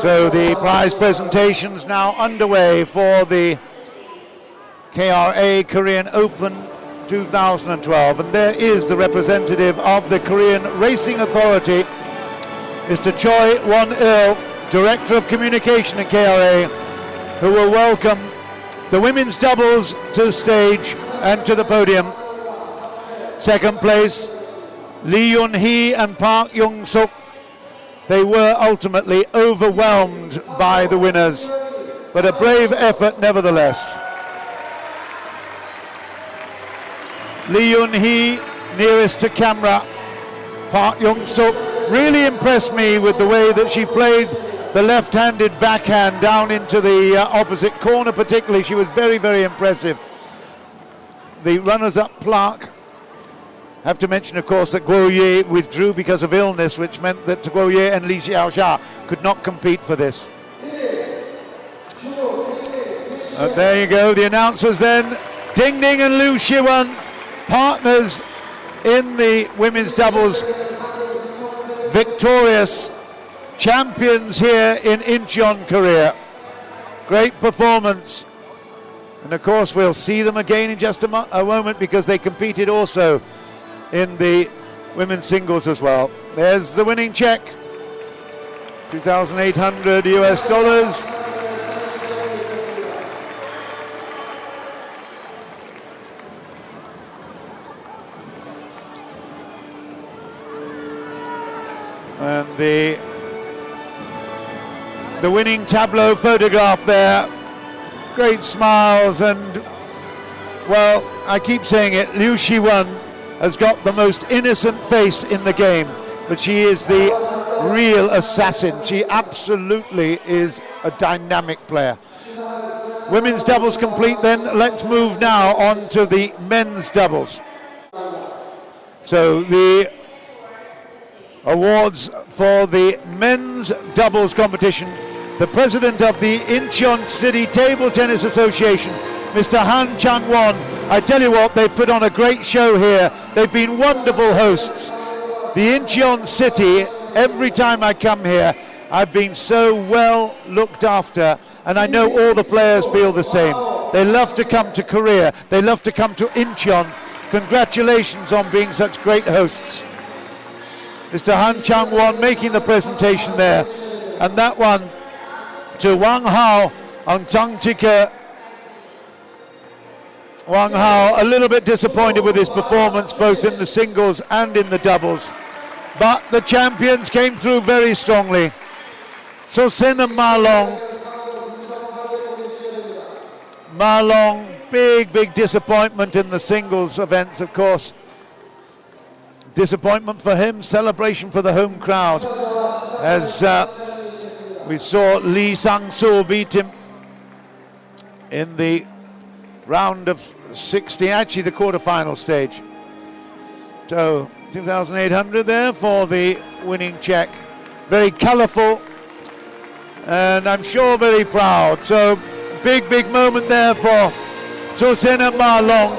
So the prize presentations now underway for the KRA Korean Open 2012, and there is the representative of the Korean Racing Authority, Mr. Choi Won-il, Director of Communication in KRA, who will welcome the women's doubles to the stage and to the podium. Second place, Lee Yun-hee and Park Young-suk. They were ultimately overwhelmed by the winners, but a brave effort nevertheless. Lee Yun-hee nearest to camera. Park Young-suk really impressed me with the way that she played the left-handed backhand down into the opposite corner particularly. She was very, very impressive. The runners-up Clark. Have to mention, of course, that Guo Ye withdrew because of illness, which meant that Guo Ye and Li Xiaoxia could not compete for this. There you go, the announcers then. Ding Ning and Liu Shiwen, partners in the women's doubles, victorious champions here in Incheon, Korea. Great performance. And of course we'll see them again in just a moment, because they competed also in the women's singles as well. There's the winning check, $2,800 US. And the winning tableau photograph there. Great smiles, and well, I keep saying it, Liu Shiwen has got the most innocent face in the game, but she is the real assassin. She absolutely is a dynamic player. Women's doubles complete then. Let's move now on to the men's doubles. So the awards for the men's doubles competition. The president of the Incheon City Table Tennis Association, Mr. Han Chang-won. I tell you what, they've put on a great show here. They've been wonderful hosts. The Incheon City, every time I come here, I've been so well looked after, and I know all the players feel the same. They love to come to Korea. They love to come to Incheon. Congratulations on being such great hosts. Mr. Han Chang-won making the presentation there, and that one to Wang Hao and Zhang Jike. Wang Hao a little bit disappointed with his performance both in the singles and in the doubles, but the champions came through very strongly. So Sen and Ma Long, big disappointment in the singles events, of course. Disappointment for him, celebration for the home crowd, as we saw Lee Sang-soo beat him in the round of 16, actually the quarterfinal stage. So 2,800 there for the winning check. Very colourful, and I'm sure very proud. So big moment there for So Sen and Ma Long.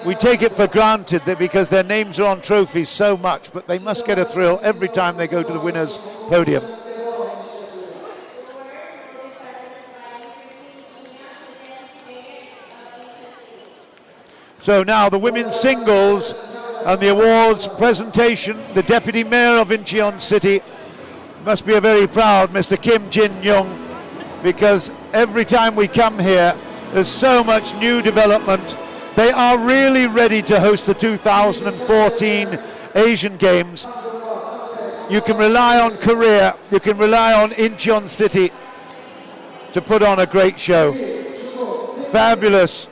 We take it for granted that because their names are on trophies so much, but they must get a thrill every time they go to the winner's podium. So now the women's singles and the awards presentation. The Deputy Mayor of Incheon City must be a very proud Mr. Kim Jin-young, because every time we come here there's so much new development. They are really ready to host the 2014 Asian Games. You can rely on Korea, you can rely on Incheon City to put on a great show. Fabulous.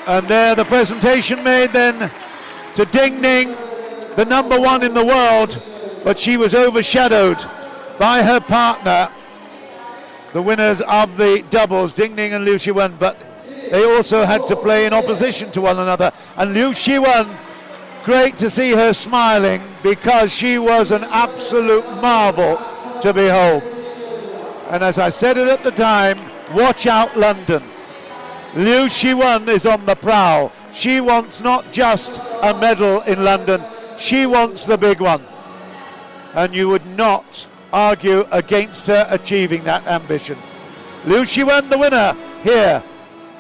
And there the presentation made then to Ding Ning, the #1 in the world, but she was overshadowed by her partner, the winners of the doubles, Ding Ning and Liu Shiwen, but they also had to play in opposition to one another. And Liu Shiwen, great to see her smiling, because she was an absolute marvel to behold. And as I said it at the time, watch out London. Liu Shiwen is on the prowl. She wants not just a medal in London, she wants the big one. and you would not argue against her achieving that ambition. Liu Shiwen, the winner here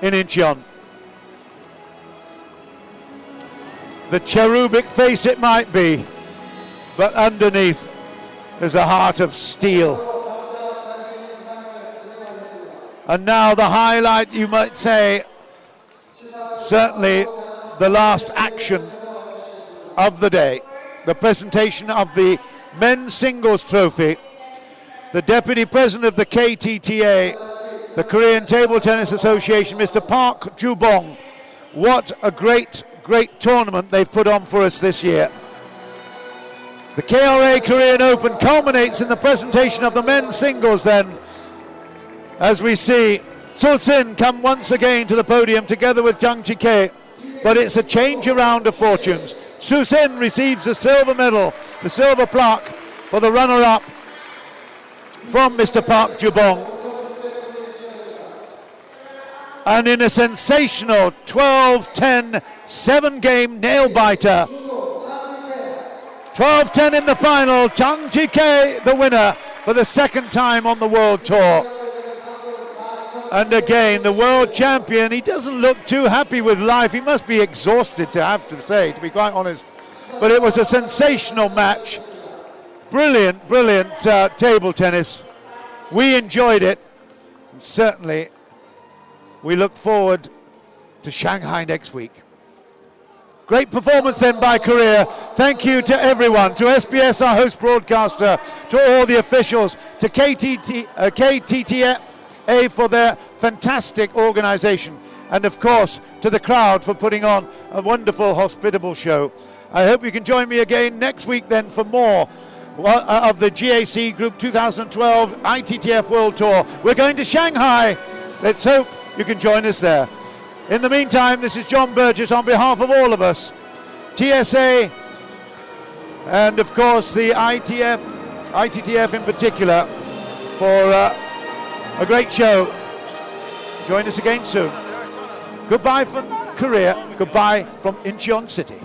in Incheon. The cherubic face it might be, but underneath there's a heart of steel. And now the highlight, you might say, certainly the last action of the day, the presentation of the men's singles trophy. The Deputy President of the KTTA, the Korean Table Tennis Association, Mr. Park Ju-bong. What a great tournament they've put on for us this year. The KRA Korean Open culminates in the presentation of the men's singles then, as we see So-sin come once again to the podium together with Jang Ji-kae, but it's a change around of fortunes. So-sin receives the silver medal, the silver plaque for the runner-up from Mr. Park Ju-bong. And in a sensational 12-10 7-game nail-biter, 12-10 in the final, Jang Ji-kae the winner for the second time on the World Tour. And again, the world champion, he doesn't look too happy with life. He must be exhausted, to have to say, to be quite honest. But it was a sensational match. Brilliant table tennis. We enjoyed it. And certainly, we look forward to Shanghai next week. Great performance then by Korea. Thank you to everyone, to SBS, our host broadcaster, to all the officials, to KTTA for their fantastic organisation, and of course to the crowd for putting on a wonderful, hospitable show. I hope you can join me again next week then for more of the GAC Group 2012 ITTF World Tour. We're going to Shanghai. Let's hope you can join us there. In the meantime, this is John Burgess on behalf of all of us, TSA, and of course the ITTF in particular, for a great show. Join us again soon. Goodbye from Korea. Goodbye from Incheon City.